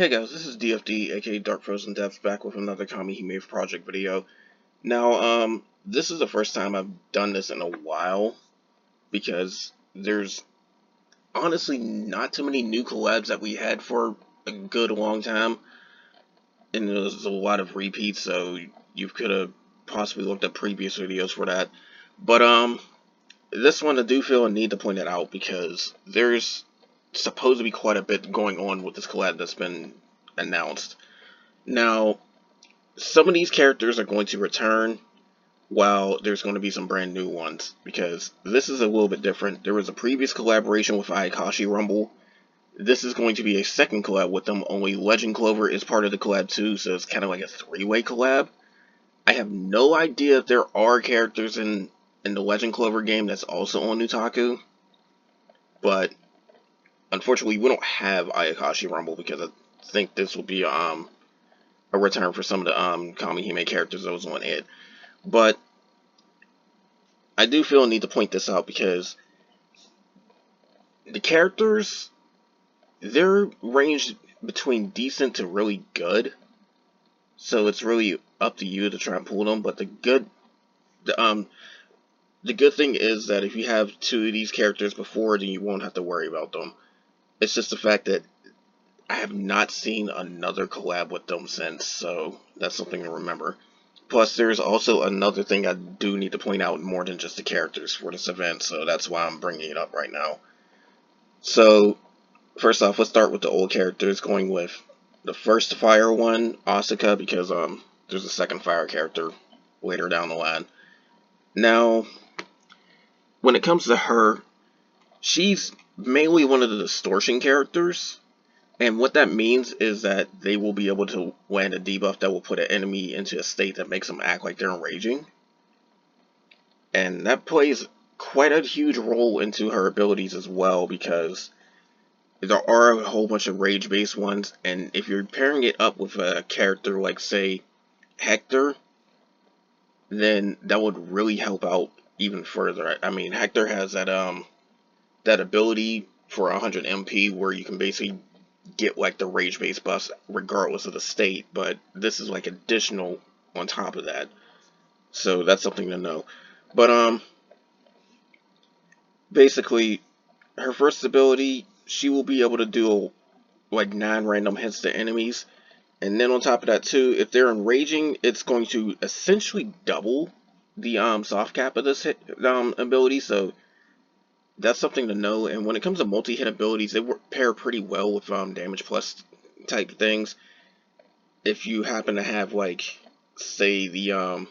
Hey guys, this is DFD, aka Dark Frozen Depths, back with another Kamihime project video. Now, this is the first time I've done this in a while, because there's honestly not too many new collabs that we had for a good long time, and there's a lot of repeats, so you could have possibly looked at previous videos for that. But, this one I do feel a need to point it out, because there's supposed to be quite a bit going on with this collab that's been announced. Now, some of these characters are going to return, while there's going to be some brand new ones, because this is a little bit different. There was a previous collaboration with Ayakashi Rumble. This is going to be a second collab with them, only Legend Clover is part of the collab too, so it's kind of like a three-way collab. I have no idea if there are characters in the Legend Clover game that's also on Nutaku, but unfortunately we don't have Ayakashi Rumble, because I think this will be a return for some of the Kamihime characters that was on it. But I do feel a need to point this out, because the characters, they're ranged between decent to really good, so it's really up to you to try and pull them. But the good thing is that if you have two of these characters before, then you won't have to worry about them. It's just the fact that I have not seen another collab with them since, so that's something to remember. Plus, there's also another thing I do need to point out more than just the characters for this event, so that's why I'm bringing it up right now. So, first off, let's start with the old characters, going with the first fire one, Asuka, because there's a second fire character later down the line. Now, when it comes to her, she's mainly one of the distortion characters, and what that means is that they will be able to land a debuff that will put an enemy into a state that makes them act like they're enraging. And that plays quite a huge role into her abilities as well, because there are a whole bunch of rage-based ones, and if you're pairing it up with a character like, say, Hector, then that would really help out even further. I mean, Hector has that ability for 100 MP where you can basically get like the rage-based buffs regardless of the state, but this is like additional on top of that. So that's something to know. But basically, her first ability, she will be able to do like 9 random hits to enemies, and then on top of that too, if they're enraging, it's going to essentially double the soft cap of this ability. So that's something to know. And when it comes to multi-hit abilities, they pair pretty well with damage plus type things. If you happen to have, like, say the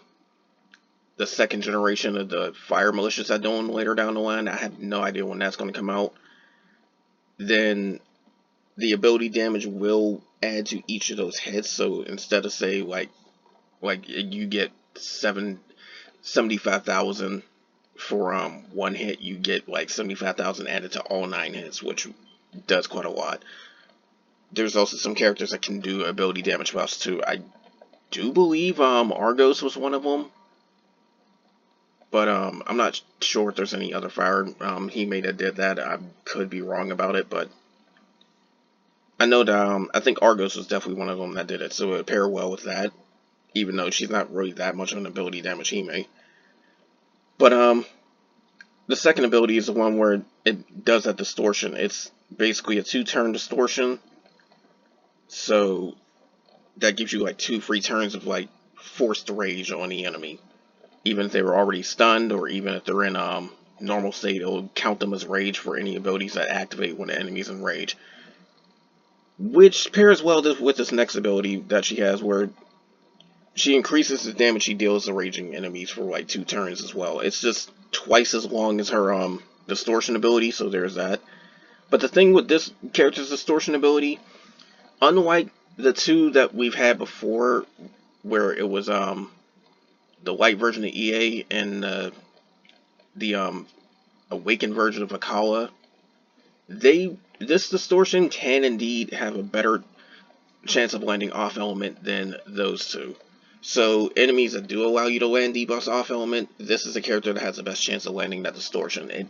second generation of the fire militias add-on later down the line, I have no idea when that's going to come out, then the ability damage will add to each of those hits. So instead of, say, like you get 75,000 for one hit, you get like 75,000 added to all 9 hits, which does quite a lot. There's also some characters that can do ability damage buffs too. I do believe Argos was one of them, but I'm not sure if there's any other fire Hime that did that. I could be wrong about it, but I know that I think Argos was definitely one of them that did it, so it would pair well with that, even though she's not really that much of an ability damage Hime. But the second ability is the one where it does that distortion. It's basically a 2-turn distortion, so that gives you like 2 free turns of like forced rage on the enemy. Even if they were already stunned, or even if they're in normal state, it'll count them as rage for any abilities that activate when the enemy's in rage. Which pairs well with this next ability that she has, where she increases the damage she deals to raging enemies for like 2 turns as well. It's just twice as long as her distortion ability, so there's that. But the thing with this character's distortion ability, unlike the 2 that we've had before, where it was the light version of EA and the awakened version of Akala, this distortion can indeed have a better chance of landing off element than those 2. So enemies that do allow you to land debuffs off element, this is a character that has the best chance of landing that distortion.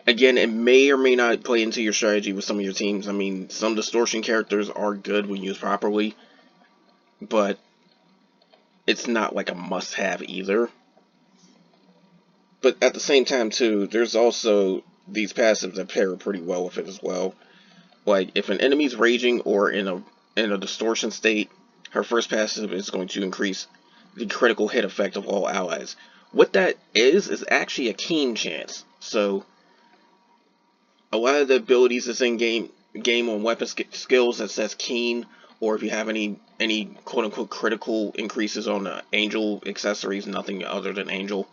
Again, it may or may not play into your strategy with some of your teams. I mean, some distortion characters are good when used properly, but it's not like a must-have either. But at the same time, too, there's also these passives that pair pretty well with it as well. Like, if an enemy's raging or in a distortion state, her first passive is going to increase the critical hit effect of all allies. What that is actually a keen chance. So, a lot of the abilities that's in game on weapon skills that says keen, or if you have any quote unquote critical increases on angel accessories, nothing other than angel,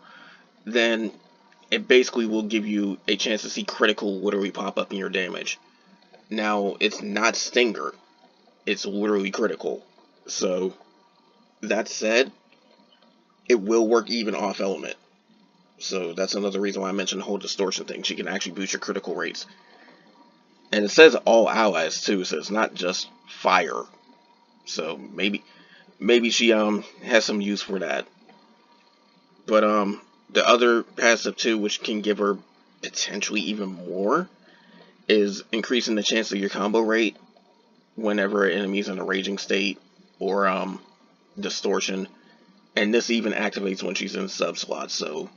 then it basically will give you a chance to see critical literally pop up in your damage. Now, it's not Stinger, it's literally critical. So, that said, it will work even off element. So that's another reason why I mentioned the whole distortion thing. She can actually boost your critical rates. And it says all allies too, so it's not just fire. So maybe she has some use for that. But the other passive too, which can give her potentially even more, is increasing the chance of your combo rate whenever an enemy's in a raging state or distortion. And this even activates when she's in sub slots, so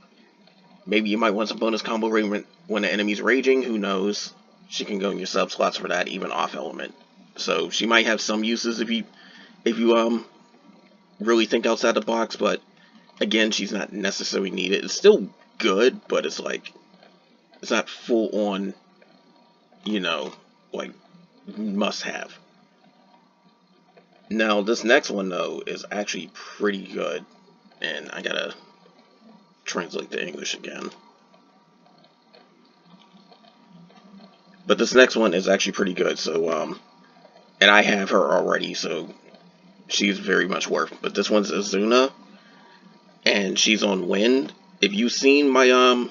maybe you might want some bonus combo rate when the enemy's raging, who knows. She can go in your sub slots for that, even off element. So she might have some uses if you really think outside the box, but again, she's not necessarily needed. It's still good, but it's like it's not full on, like must have. Now this next one though is actually pretty good, and I gotta translate the English again. But this next one is actually pretty good, so and I have her already, so she's very much worth. But this one's Azuna, and she's on Wind. If you've seen my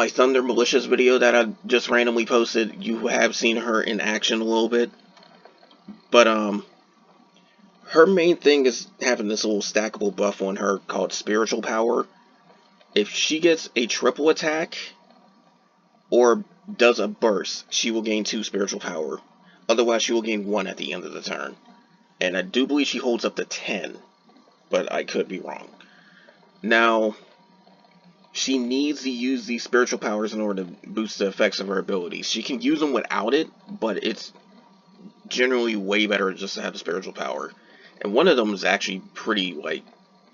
Thunder Malicious video that I just randomly posted, you have seen her in action a little bit. But her main thing is having this little stackable buff on her called Spiritual Power. If she gets a triple attack or does a burst, she will gain 2 Spiritual Power. Otherwise, she will gain 1 at the end of the turn. And I do believe she holds up to 10, but I could be wrong. Now, she needs to use these spiritual powers in order to boost the effects of her abilities. She can use them without it, but it's generally way better just to have the spiritual power. And one of them is actually pretty,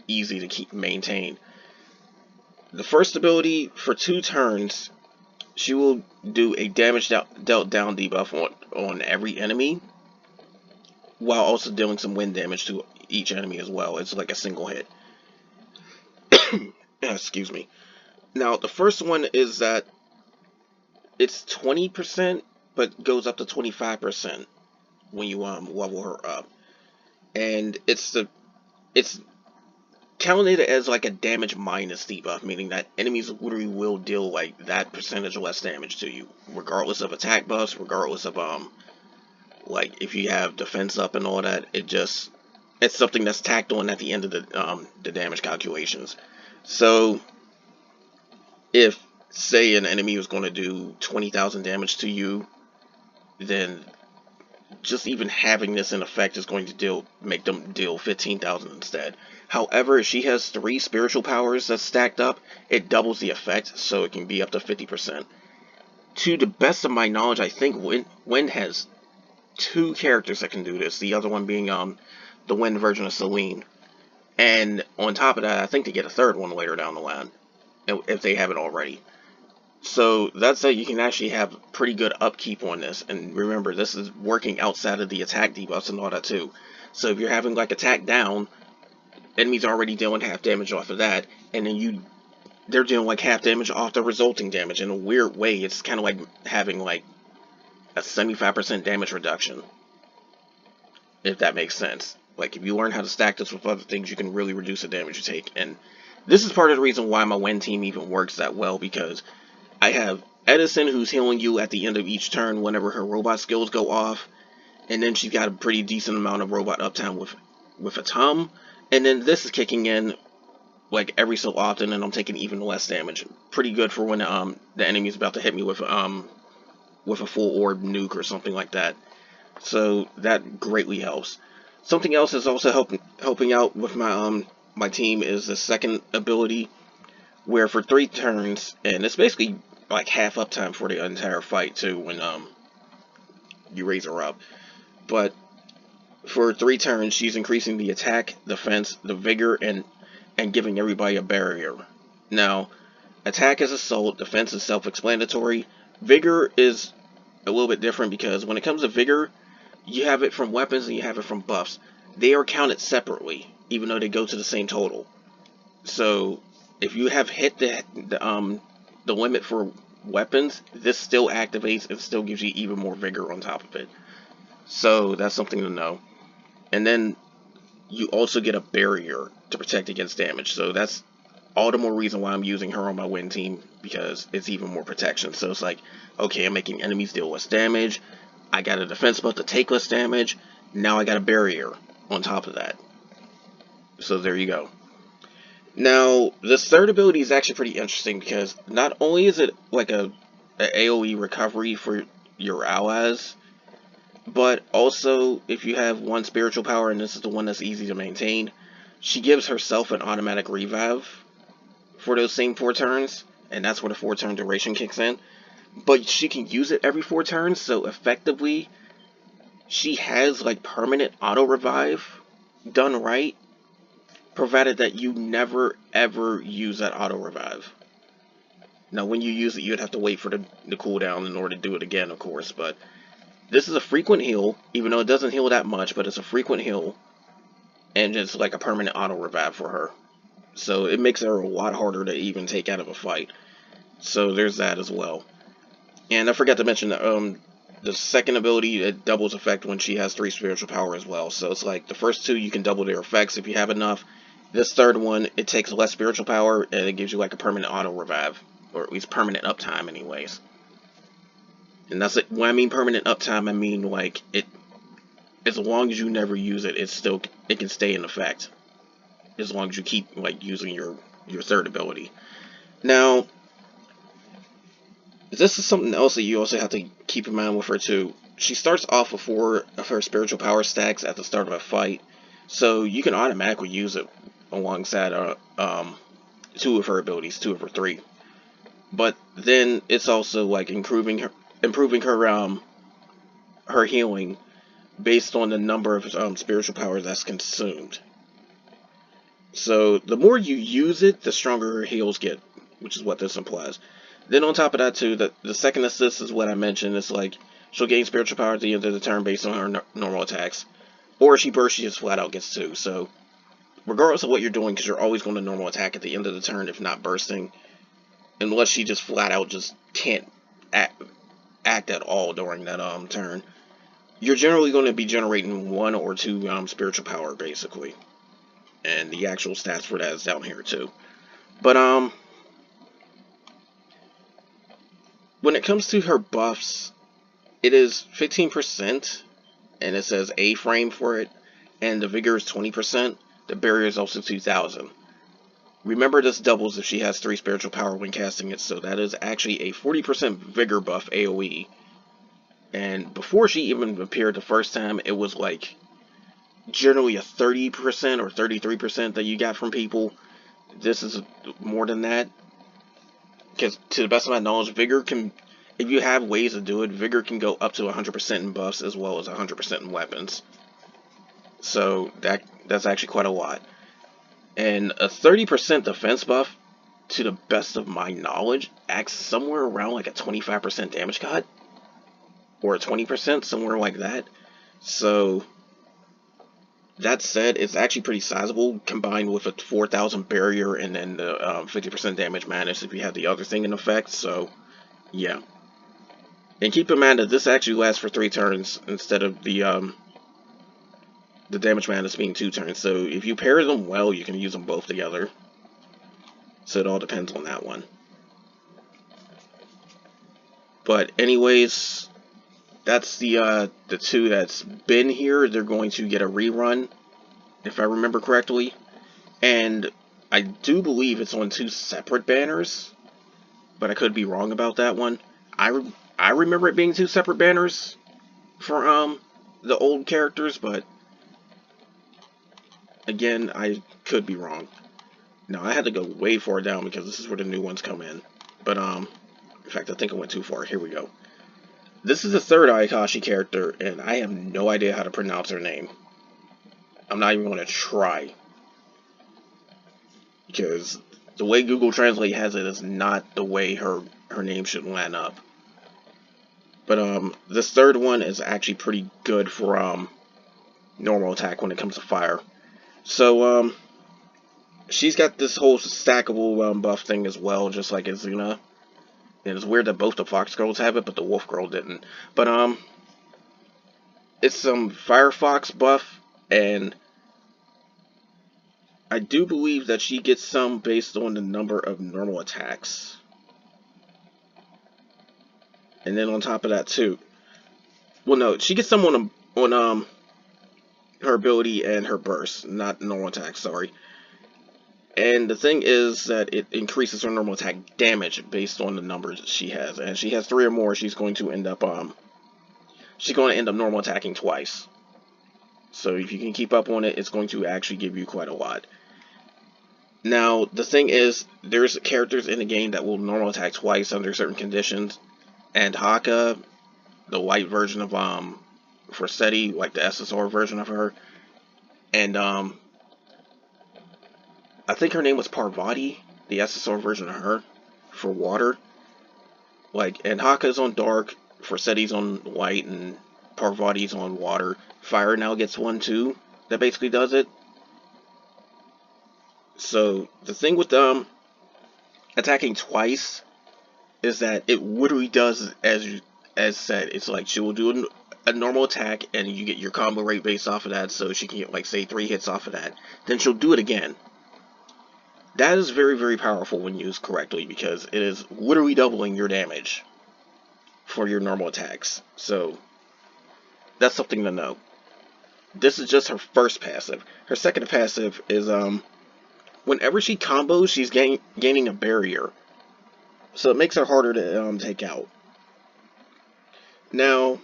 easy to maintain. The first ability, for 2 turns, she will do a damage dealt down debuff on every enemy, while also dealing some wind damage to each enemy as well. It's like a single hit. Excuse me. Now, the first one is that it's 20%, but goes up to 25% when you level her up. And it's counted as like a damage minus debuff, meaning that enemies literally will deal like that percentage less damage to you, regardless of attack buffs, regardless of like if you have defense up and all that. It's something that's tacked on at the end of the damage calculations. So if, say, an enemy was going to do 20,000 damage to you, then just even having this in effect is going to make them deal 15,000 instead. However, if she has 3 spiritual powers that's stacked up, it doubles the effect, so it can be up to 50%. To the best of my knowledge, I think Wind has 2 characters that can do this, the other one being the Wind version of Selene. And on top of that, I think they get a 3rd one later down the line, if they haven't already. So that's how you can actually have pretty good upkeep on this. And remember, this is working outside of the attack debuffs and all that too. So if you're having like attack down, enemies already dealing half damage off of that, and then they're dealing like half damage off the resulting damage. In a weird way, it's kind of like having like a 75% damage reduction, if that makes sense. Like, if you learn how to stack this with other things, you can really reduce the damage you take. And this is part of the reason why my Wind team even works that well, because I have Edison, who's healing you at the end of each turn whenever her robot skills go off, and then she's got a pretty decent amount of robot uptime with Atom, and then this is kicking in like every so often, and I'm taking even less damage. Pretty good for when the enemy's about to hit me with a full orb nuke or something like that. So that greatly helps. Something else is also helping out with my team is the second ability, where for 3 turns, and it's basically like half uptime for the entire fight too when you raise her up. But for 3 turns, she's increasing the attack, defense, the vigor, and giving everybody a barrier. Now, attack is assault, defense is self-explanatory. Vigor is a little bit different because when it comes to vigor, you have it from weapons and you have it from buffs. They are counted separately, even though they go to the same total. So if you have hit the limit for weapons, this still activates and still gives you even more vigor on top of it. So that's something to know. And then you also get a barrier to protect against damage. So that's all the more reason why I'm using her on my win team, because it's even more protection. So it's like, okay, I'm making enemies deal less damage. I got a defense buff to take less damage. Now I got a barrier on top of that. So there you go. Now, this third ability is actually pretty interesting because not only is it like a AoE recovery for your allies, but also if you have one spiritual power, and this is the one that's easy to maintain, she gives herself an automatic revive for those same 4 turns, and that's where the 4-turn duration kicks in. But she can use it every 4 turns, so effectively she has like permanent auto revive done right, provided that you never ever use that auto revive. Now when you use it, you'd have to wait for the cooldown in order to do it again, of course, but this is a frequent heal, even though it doesn't heal that much, but it's a frequent heal, and it's like a permanent auto revive for her. So it makes her a lot harder to even take out of a fight. So there's that as well. And I forgot to mention the second ability, it doubles effect when she has 3 spiritual power as well. So it's like the first 2 you can double their effects if you have enough. This third one, it takes less spiritual power and it gives you like a permanent auto revive, or at least permanent uptime anyways. And that's it. When I mean permanent uptime, I mean like it, as long as you never use it, it can stay in effect as long as you keep like using your third ability. Now, this is something else that you also have to keep in mind with her too. She starts off with 4 of her spiritual power stacks at the start of a fight, so you can automatically use it alongside 2 of her abilities, 2 of her 3. But then it's also like improving her healing based on the number of spiritual power that's consumed. So the more you use it, the stronger her heals get, which is what this implies. Then on top of that too, the second assist is what I mentioned. It's like she'll gain spiritual power at the end of the turn based on her normal attacks, or if she bursts, she just flat out gets 2. So regardless of what you're doing, because you're always going to normal attack at the end of the turn if not bursting, unless she just flat out just can't act at all during that turn, you're generally going to be generating 1 or 2 spiritual power basically, and the actual stats for that is down here too. But when it comes to her buffs, it is 15%, and it says A frame for it, and the vigor is 20%. The barrier is also 2,000. Remember, this doubles if she has 3 spiritual power when casting it, so that is actually a 40% vigor buff AoE. And before she even appeared the first time, it was like generally a 30% or 33% that you got from people. This is more than that, because to the best of my knowledge, vigor can, if you have ways to do it, vigor can go up to 100% in buffs as well as 100% in weapons. So that's actually quite a lot. And a 30% defense buff, to the best of my knowledge, acts somewhere around like a 25% damage cut, or a 20%, somewhere like that. So that said, it's actually pretty sizable, combined with a 4,000 barrier and then the 50% damage madness if you have the other thing in effect. So yeah, and keep in mind that this actually lasts for 3 turns instead of the damage madness being 2 turns. So if you pair them well, you can use them both together. So it all depends on that one. But anyways, that's the 2 that's been here. They're going to get a rerun, if I remember correctly. And I do believe it's on 2 separate banners, but I could be wrong about that one. I remember it being 2 separate banners for the old characters, but again, I could be wrong. Now I had to go way far down because this is where the new ones come in. But in fact, I think I went too far. Here we go. This is the 3rd Ayakashi character, and I have no idea how to pronounce her name. I'm not even going to try, because the way Google Translate has it is not the way her name should line up. But this 3rd one is actually pretty good for normal attack when it comes to fire. So she's got this whole stackable buff thing as well, just like Azuna. And it's weird that both the Fox Girls have it, but the Wolf Girl didn't. But it's some Firefox buff, and I do believe that she gets some based on the number of normal attacks. And then on top of that too, well, no, she gets some on her ability and her burst, not normal attacks. Sorry. And the thing is that it increases her normal attack damage based on the numbers she has. And if she has 3 or more, she's going to end up normal attacking twice. So if you can keep up on it, it's going to actually give you quite a lot. Now, the thing is, there's characters in the game that will normal attack twice under certain conditions. And Haka, the white version of Forseti, like the SSR version of her, and I think her name was Parvati, the SSR version of her, for water. Like, and Haka's on dark, Forseti's on white, and Parvati's on water. Fire now gets one too, that basically does it. So, the thing with attacking twice is that it literally does as said. It's like she will do a normal attack, and you get your combo rate based off of that, so she can get, like, say 3 hits off of that. Then she'll do it again. That is very, very powerful when used correctly, because it is literally doubling your damage for your normal attacks. So, that's something to know. This is just her first passive. Her second passive is, whenever she combos, she's gaining a barrier. So it makes her harder to take out. Now,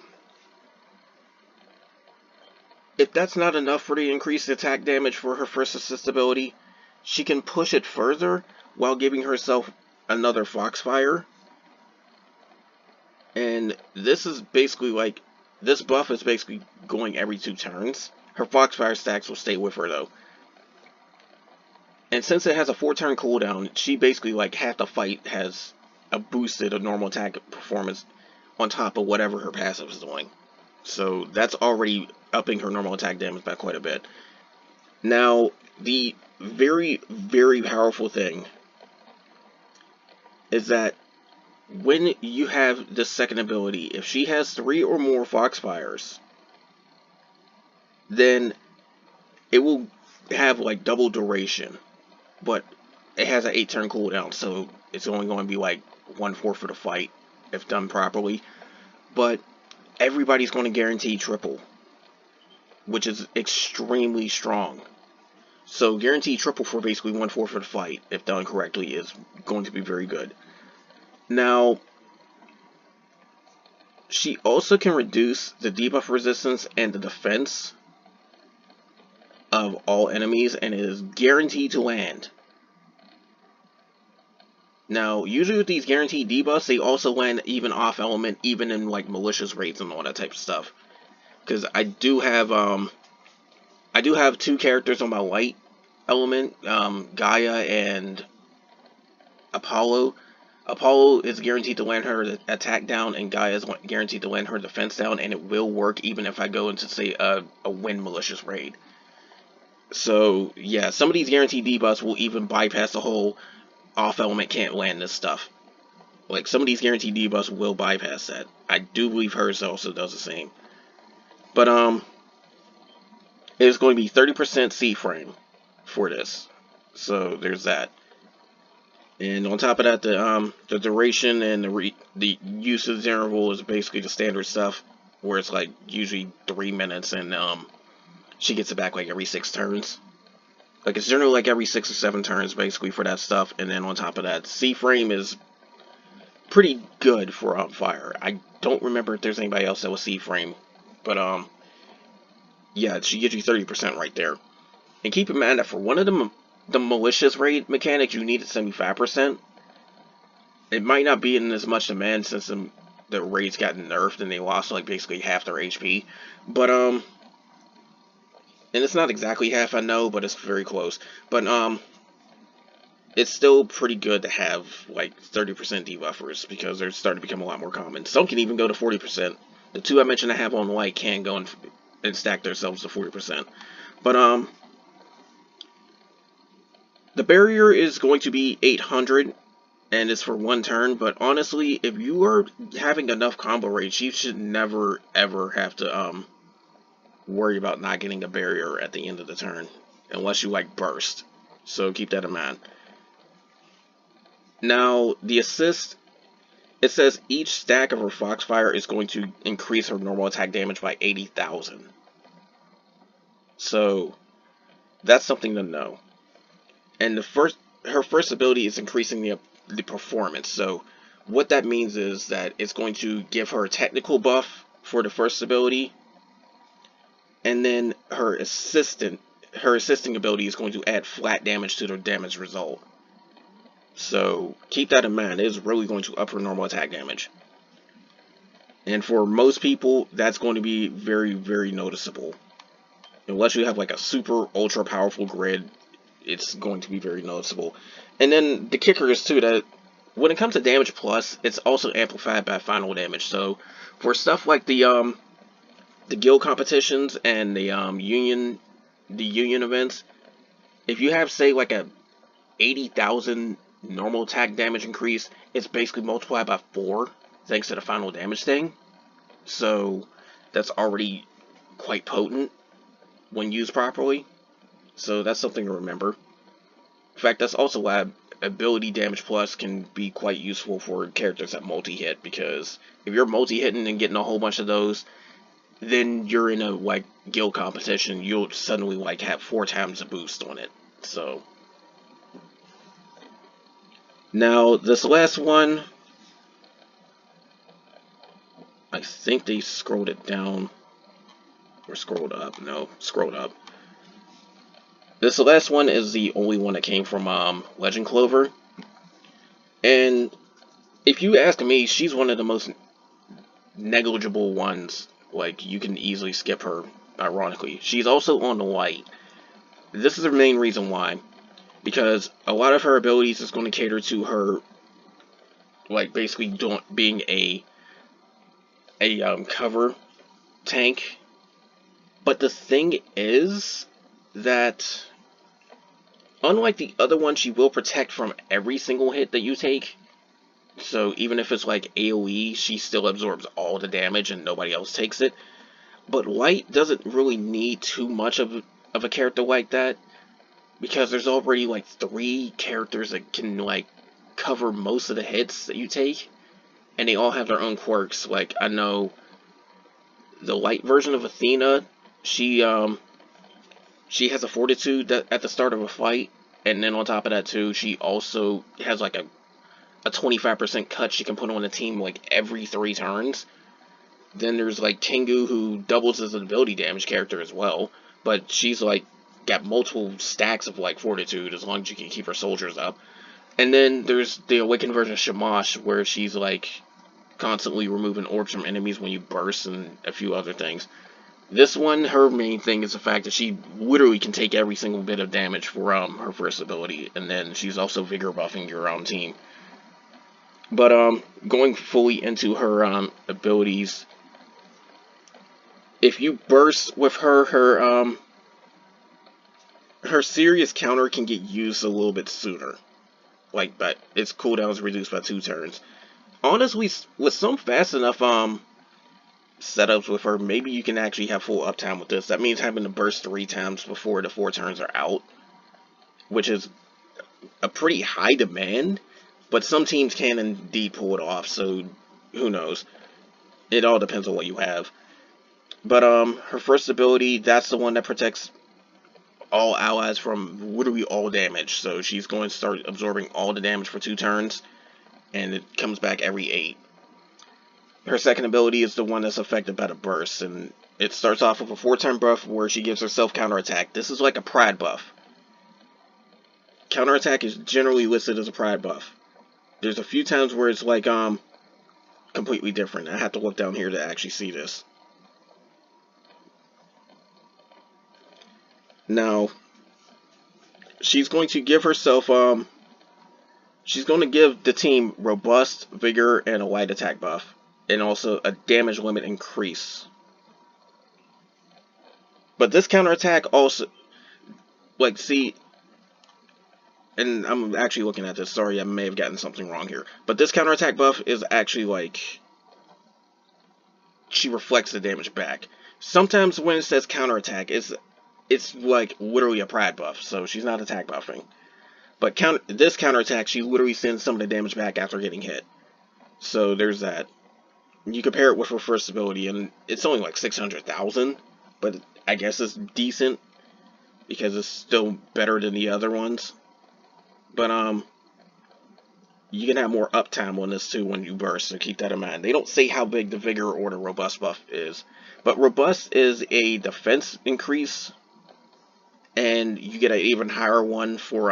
if that's not enough for the increased attack damage for her first assist ability, she can push it further while giving herself another Foxfire. And this is basically like, this buff is basically going every 2 turns. Her Foxfire stacks will stay with her though. And since it has a 4-turn cooldown, she basically, like, half the fight has a boosted a normal attack performance on top of whatever her passive is doing. So that's already upping her normal attack damage by quite a bit. Now, the very, very powerful thing is that when you have this second ability, if she has 3 or more Foxfires, then it will have, like, double duration. But it has an 8-turn cooldown, so it's only going to be like 1/4 of the fight if done properly. But everybody's going to guarantee triple, which is extremely strong. So guarantee triple for basically 1/4 of the fight, if done correctly, is going to be very good. Now, she also can reduce the debuff resistance and the defense of all enemies, and it is guaranteed to land. Now, usually with these guaranteed debuffs, they also land even off element, even in, like, malicious raids and all that type of stuff. Because I do have 2 characters on my light element, Gaia and Apollo. Apollo is guaranteed to land her attack down, and Gaia is guaranteed to land her defense down, and it will work even if I go into, say, a wind malicious raid. So, yeah, some of these guaranteed debuffs will even bypass the whole off element can't land this stuff. Like, some of these guaranteed debuffs will bypass that. I do believe hers also does the same. But, it's going to be 30% C-frame for this. So, there's that. And on top of that, the duration and the usage interval is basically the standard stuff, where it's, like, usually 3 minutes, and, she gets it back, like, every 6 turns. Like, it's generally like every 6 or 7 turns, basically, for that stuff. And then on top of that, C-frame is pretty good for fire. I don't remember if there's anybody else that was C-frame. But, yeah, she gives you 30% right there. And keep in mind that for one of the malicious raid mechanics, you needed 75%. It might not be in as much demand since the raids got nerfed and they lost like basically half their HP. But and it's not exactly half, I know, but it's very close. But it's still pretty good to have like 30% debuffers because they're starting to become a lot more common. Some can even go to 40%. The two I mentioned I have on white can go and stack themselves to 40%. But the barrier is going to be 800, and it's for 1 turn, but honestly, if you are having enough combo rates, you should never, ever have to, worry about not getting a barrier at the end of the turn, unless you, like, burst. So keep that in mind. Now, the assist, it says each stack of her Foxfire is going to increase her normal attack damage by 80,000. So, that's something to know. And her first ability is increasing the performance. So what that means is that it's going to give her a technical buff for the first ability, and then her assisting ability is going to add flat damage to the damage result. So keep that in mind. It is really going to up her normal attack damage. And for most people, that's going to be very, very noticeable. Unless you have like a super ultra powerful grid, it's going to be very noticeable. And then the kicker is too that when it comes to damage plus, it's also amplified by final damage. So for stuff like the guild competitions and the union events, if you have say like a 80,000 normal attack damage increase, it's basically multiplied by 4 thanks to the final damage thing. So that's already quite potent when used properly. So that's something to remember. In fact, that's also why ability damage plus can be quite useful for characters that multi-hit, because if you're multi-hitting and getting a whole bunch of those, then you're in a like guild competition, you'll suddenly like have 4 times the boost on it. So now this last one, I think they scrolled it down or scrolled up. No, scrolled up. This last one is the only one that came from Legend Clover, and if you ask me, she's one of the most negligible ones. Like, you can easily skip her, ironically. She's also on the white. This is the main reason why. Because a lot of her abilities is going to cater to her, like, basically being a cover tank. But the thing is that, unlike the other one, she will protect from every single hit that you take. So even if it's like AoE, she still absorbs all the damage and nobody else takes it. But Light doesn't really need too much of a character like that, because there's already like 3 characters that can like cover most of the hits that you take, and they all have their own quirks. Like, I know the Light version of Athena, she has a fortitude at the start of a fight, and then on top of that too, she also has like a 25% cut she can put on a team like every 3 turns. Then there's like Tengu, who doubles as an ability damage character as well, but she's like got multiple stacks of like fortitude as long as you can keep her soldiers up. And then there's the awakened version of Shamash, where she's like constantly removing orbs from enemies when you burst and a few other things. This one, her main thing is the fact that she literally can take every single bit of damage for her first ability, and then she's also vigor buffing your own team. But going fully into her abilities, if you burst with her, her serious counter can get used a little bit sooner. Like, but its cooldown is reduced by 2 turns. Honestly, with some fast enough setups with her, maybe you can actually have full uptime with this. That means having to burst 3 times before the 4 turns are out, which is a pretty high demand. But some teams can indeed pull it off, so who knows. It all depends on what you have. But her first ability, that's the one that protects all allies from literally all damage. So she's going to start absorbing all the damage for 2 turns, and it comes back every 8. Her second ability is the one that's affected by the burst, and it starts off with a 4-turn buff where she gives herself counterattack. This is like a pride buff. Counterattack is generally listed as a pride buff. There's a few times where it's like completely different. I have to look down here to actually see this. Now, she's going to give herself she's going to give the team robust, vigor, and a light attack buff, and also a damage limit increase. But this counterattack also, like, see, and I'm actually looking at this, sorry, I may have gotten something wrong here, but this counterattack buff is actually like, she reflects the damage back. Sometimes when it says counterattack, it's like literally a pride buff, so she's not attack buffing. But this counterattack, she literally sends some of the damage back after getting hit. So there's that. You compare it with her first ability, and it's only like 600,000, but I guess it's decent because it's still better than the other ones. But you can have more uptime on this too when you burst, so keep that in mind. They don't say how big the vigor or the robust buff is, but robust is a defense increase, and you get an even higher one for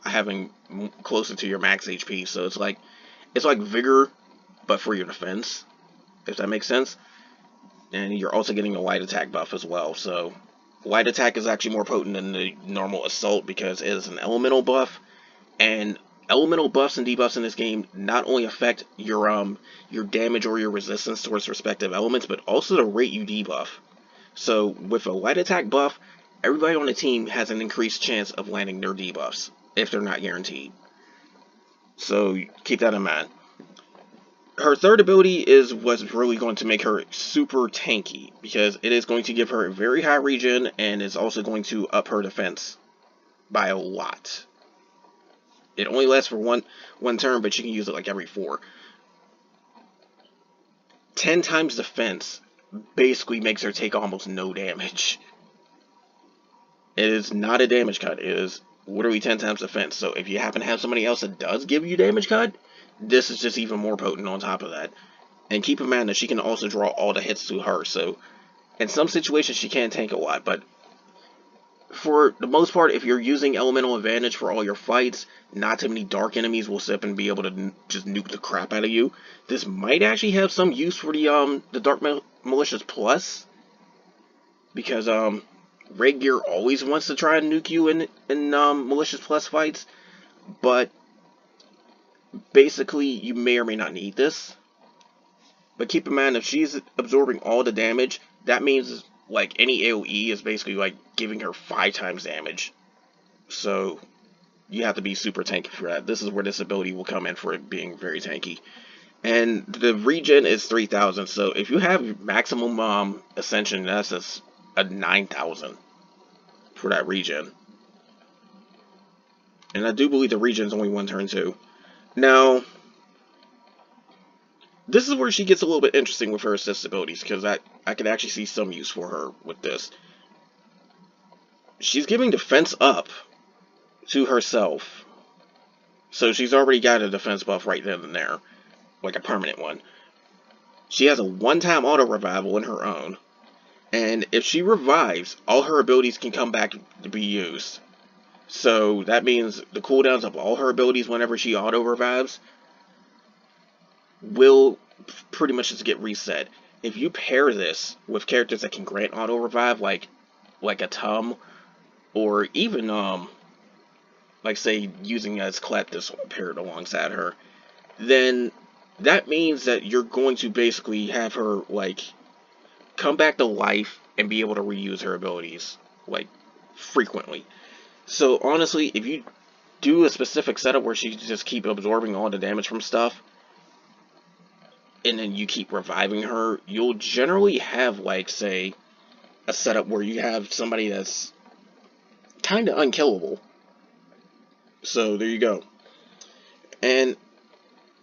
having closer to your max HP. So it's like vigor, but for your defense, if that makes sense. And you're also getting a light attack buff as well. So light attack is actually more potent than the normal assault because it is an elemental buff, and elemental buffs and debuffs in this game not only affect your damage or your resistance towards respective elements, but also the rate you debuff. So with a light attack buff, everybody on the team has an increased chance of landing their debuffs if they're not guaranteed. So keep that in mind. Her third ability is what's really going to make her super tanky, because it is going to give her a very high regen and is also going to up her defense by a lot. It only lasts for one turn, but you can use it like every 4. 10 times defense basically makes her take almost no damage. It is not a damage cut. It is literally 10 times defense. So if you happen to have somebody else that does give you damage cut, this is just even more potent on top of that. And keep in mind that she can also draw all the hits to her. So in some situations she can tank a lot, but for the most part, if you're using elemental advantage for all your fights, not too many dark enemies will sit and be able to just nuke the crap out of you. This might actually have some use for the Dark Malicious Plus, because Red Gear always wants to try and nuke you in Malicious Plus fights, but basically you may or may not need this. But keep in mind, if she's absorbing all the damage, that means like any AoE is basically like giving her 5 times damage. So you have to be super tanky for that. This is where this ability will come in for it being very tanky. And the regen is 3,000. So if you have maximum ascension, that's a 9,000 for that regen. And I do believe the regen is only 1 turn too. Now, this is where she gets a little bit interesting with her assist abilities, because I could actually see some use for her with this. She's giving defense up to herself. So she's already got a defense buff right then and there, like a permanent one. She has a 1-time auto revival in her own. And if she revives, all her abilities can come back to be used. So that means the cooldowns of all her abilities whenever she auto revives will pretty much just get reset. If you pair this with characters that can grant auto revive, like a Tum, or even like say using as Cleptus paired alongside her, then that means that you're going to basically have her like come back to life and be able to reuse her abilities like frequently. So honestly, if you do a specific setup where she just keep absorbing all the damage from stuff, and then you keep reviving her, you'll generally have, like, say, a setup where you have somebody that's kind of unkillable. So, there you go. And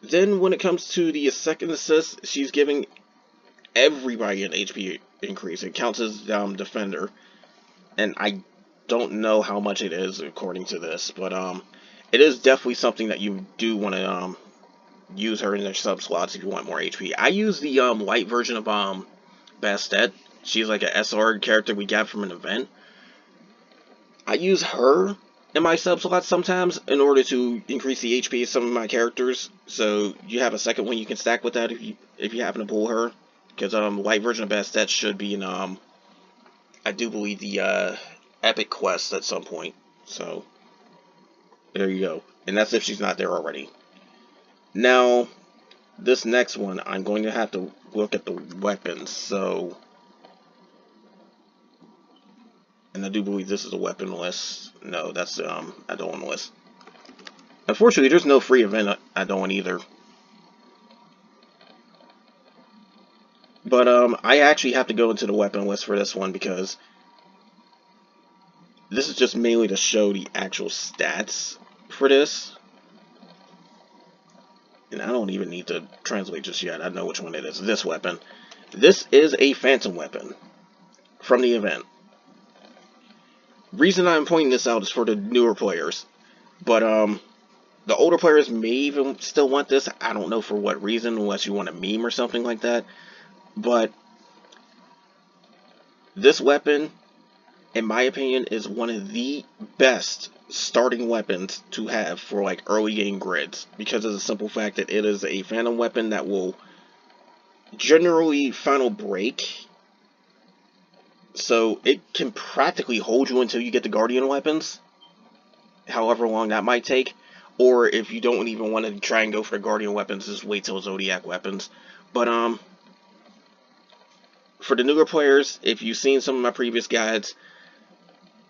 then when it comes to the second assist, she's giving everybody an HP increase. It counts as Defender. And I don't know how much it is according to this, but it is definitely something that you do want to use her in their sub slots if you want more HP. I use the light version of Bastet. She's like a SR character we got from an event. I use her in my sub slots sometimes in order to increase the HP of some of my characters. So you have a second one you can stack with that if you happen to pull her. Because light version of Bastet should be in I do believe the epic quest at some point. So there you go. And that's if she's not there already. Now, this next one, I'm going to have to look at the weapons. So, and I do believe this is a weapon list. No, that's Adoan list. Unfortunately, there's no free event Adoan either. But I actually have to go into the weapon list for this one because this is just mainly to show the actual stats for this. And I don't even need to translate just yet. I know which one it is. This weapon. This is a phantom weapon from the event. Reason I'm pointing this out is for the newer players. But the older players may even still want this. I don't know for what reason, unless you want a meme or something like that. But this weapon, in my opinion, is one of the best starting weapons to have for like early game grids, because of the simple fact that it is a phantom weapon that will generally final break, so it can practically hold you until you get the guardian weapons, however long that might take. Or if you don't even want to try and go for the guardian weapons, just wait till zodiac weapons. But for the newer players, if you've seen some of my previous guides,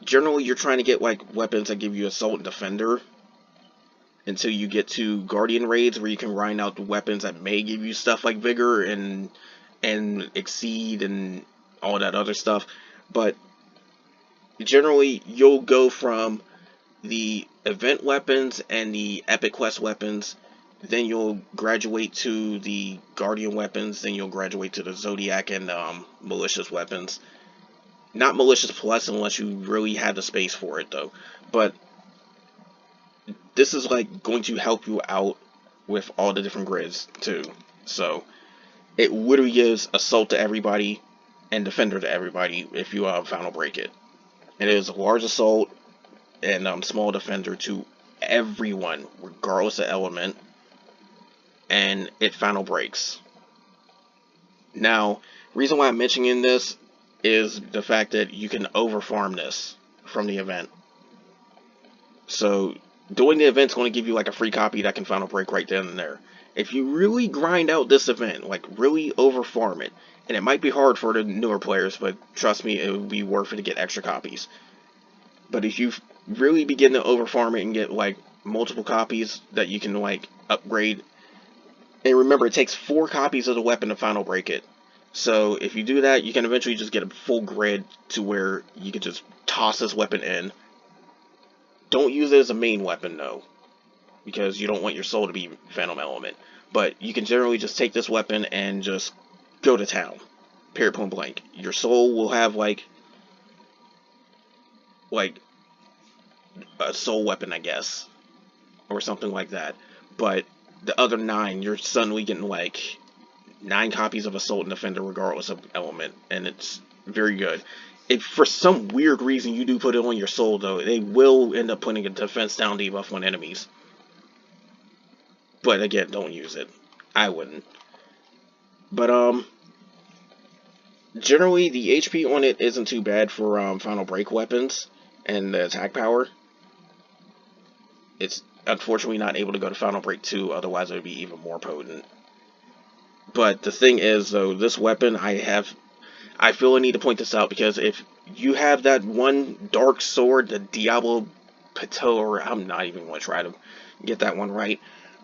generally you're trying to get like weapons that give you assault and defender until you get to guardian raids, where you can grind out the weapons that may give you stuff like vigor and exceed and all that other stuff. But generally you'll go from the event weapons and the epic quest weapons, then you'll graduate to the guardian weapons, then you'll graduate to the zodiac and malicious weapons. Not malicious plus unless you really have the space for it though. But this is like going to help you out with all the different grids too. So it literally gives assault to everybody and defender to everybody if you final break it. And it is a large assault and small defender to everyone regardless of element, and it final breaks. Now, reason why I'm mentioning this is the fact that you can overfarm this from the event. So doing the event's going to give you like a free copy that can final break right then and there. If you really grind out this event, like really overfarm it, and it might be hard for the newer players, but trust me, it would be worth it to get extra copies. But if you really begin to overfarm it and get like multiple copies that you can like upgrade, and remember it takes 4 copies of the weapon to final break it. So if you do that, you can eventually just get a full grid to where you can just toss this weapon in. Don't use it as a main weapon though, because you don't want your soul to be phantom element. But you can generally just take this weapon and just go to town. Period, point blank. Your soul will have like a soul weapon, I guess, or something like that. But the other 9, you're suddenly getting like 9 copies of Assault and Defender regardless of element, and it's very good. If for some weird reason you do put it on your soul though, they will end up putting a defense down debuff on enemies. But again, don't use it. I wouldn't. But generally the HP on it isn't too bad for final break weapons and the attack power. It's unfortunately not able to go to final break 2, otherwise it would be even more potent. But the thing is though, this weapon I feel I need to point this out, because if you have that one dark sword, the Diablo Pateau, or I'm not even going to try to get that one right,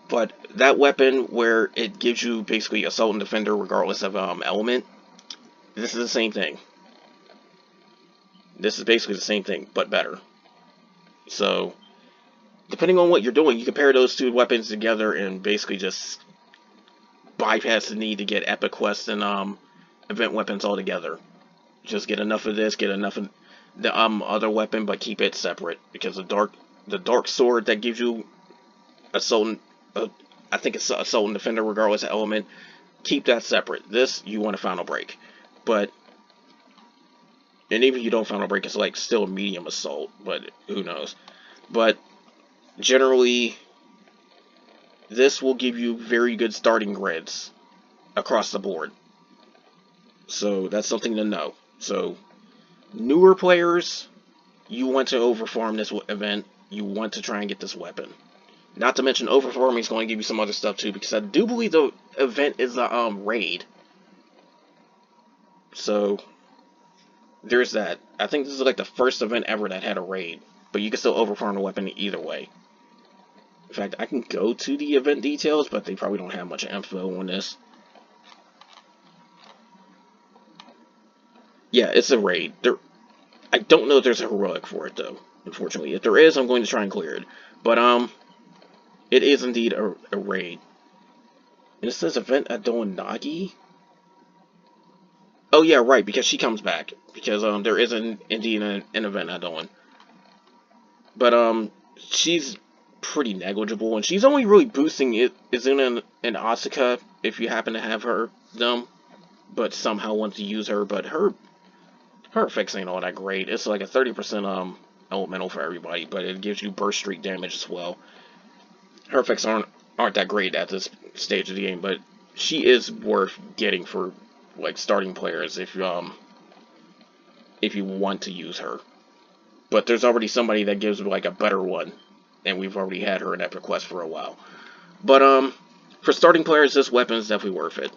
but that weapon where it gives you basically assault and defender regardless of element, this is the same thing. This is basically the same thing, but better. So, depending on what you're doing, you compare those 2 weapons together and basically just bypass the need to get epic quests and event weapons altogether. Just get enough of this, get enough of the other weapon, but keep it separate, because the dark sword that gives you assault, I think it's assault and defender regardless of element. Keep that separate. This you want a final break, but and even if you don't final break, it's like still a medium assault, but who knows. But generally, this will give you very good starting grids across the board. So that's something to know. So newer players, you want to overfarm this event. You want to try and get this weapon. Not to mention overfarming is going to give you some other stuff too, because I do believe the event is a raid. So there's that. I think this is like the first event ever that had a raid, but you can still overfarm the weapon either way. In fact, I can go to the event details, but they probably don't have much info on this. Yeah, it's a raid. I don't know if there's a heroic for it though, unfortunately. If there is, I'm going to try and clear it. But it is indeed a raid. And it says event Adon Nagi? Oh yeah, right, because she comes back. Because there is indeed an event Adon. But she's pretty negligible, and she's only really boosting Izuna and Asuka if you happen to have them, but somehow want to use her. But her effects ain't all that great. It's like a 30% elemental for everybody, but it gives you burst streak damage as well. Her effects aren't that great at this stage of the game, but she is worth getting for like starting players if you want to use her. But there's already somebody that gives like a better one, and we've already had her in Epic Quest for a while. But for starting players, this weapon is definitely worth it.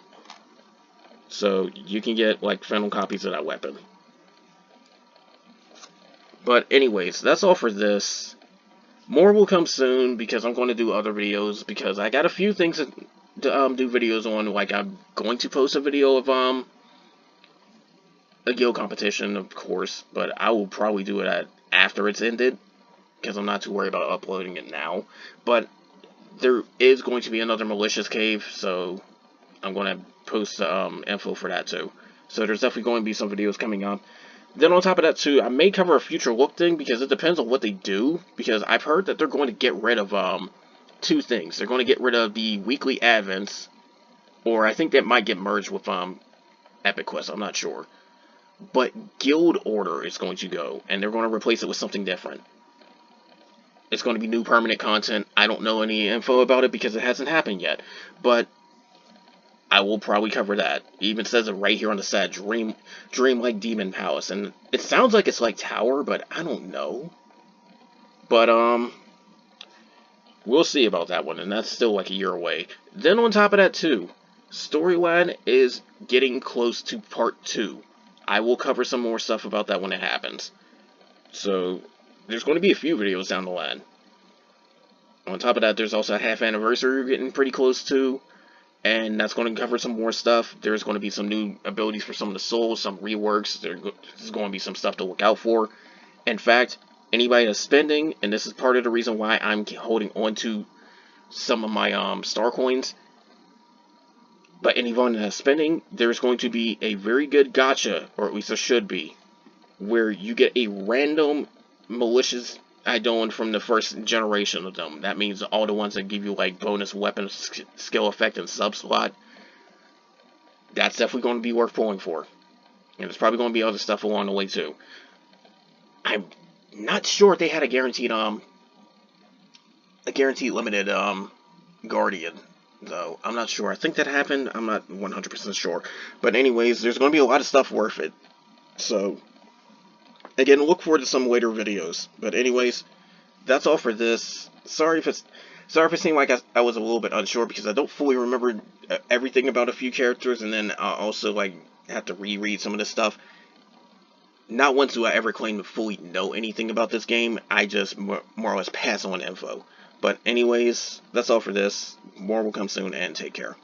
So you can get like phantom copies of that weapon. But anyways, that's all for this. More will come soon because I'm going to do other videos, because I got a few things to do videos on. Like I'm going to post a video of a guild competition, of course, but I will probably do it after it's ended, because I'm not too worried about uploading it now. But there is going to be another malicious cave, so I'm going to post info for that too. So there's definitely going to be some videos coming up. Then on top of that too, I may cover a future look thing, because it depends on what they do, because I've heard that they're going to get rid of two things. They're going to get rid of the weekly advents, or I think that might get merged with Epic Quest, I'm not sure. But Guild Order is going to go, and they're going to replace it with something different. It's going to be new permanent content. I don't know any info about it because it hasn't happened yet, but I will probably cover that. It even says it right here on the set, Dream like Demon Palace, and it sounds like it's like Tower, but I don't know. But we'll see about that one, and that's still like a year away. Then on top of that too, Storyline is getting close to part 2. I will cover some more stuff about that when it happens. So there's going to be a few videos down the line. On top of that, there's also a half anniversary we're getting pretty close to, and that's going to cover some more stuff. There's going to be some new abilities for some of the souls, some reworks. There's going to be some stuff to look out for. In fact, anybody that's spending, and this is part of the reason why I'm holding on to some of my star coins, but anyone that's spending, there's going to be a very good gacha, or at least there should be, where you get a random malicious Idon from the first generation of them. That means all the ones that give you like bonus weapon skill effect and sub slot. That's definitely going to be worth pulling for. And there's probably going to be other stuff along the way too. I'm not sure if they had a guaranteed limited Guardian, though. I'm not sure. I think that happened. I'm not 100% sure. But anyways, there's going to be a lot of stuff worth it. So again, look forward to some later videos. But anyways, that's all for this. Sorry if it seemed like I was a little bit unsure, because I don't fully remember everything about a few characters, and then I also like have to reread some of this stuff. Not once do I ever claim to fully know anything about this game. I just more or less pass on info. But anyways, that's all for this. More will come soon, and take care.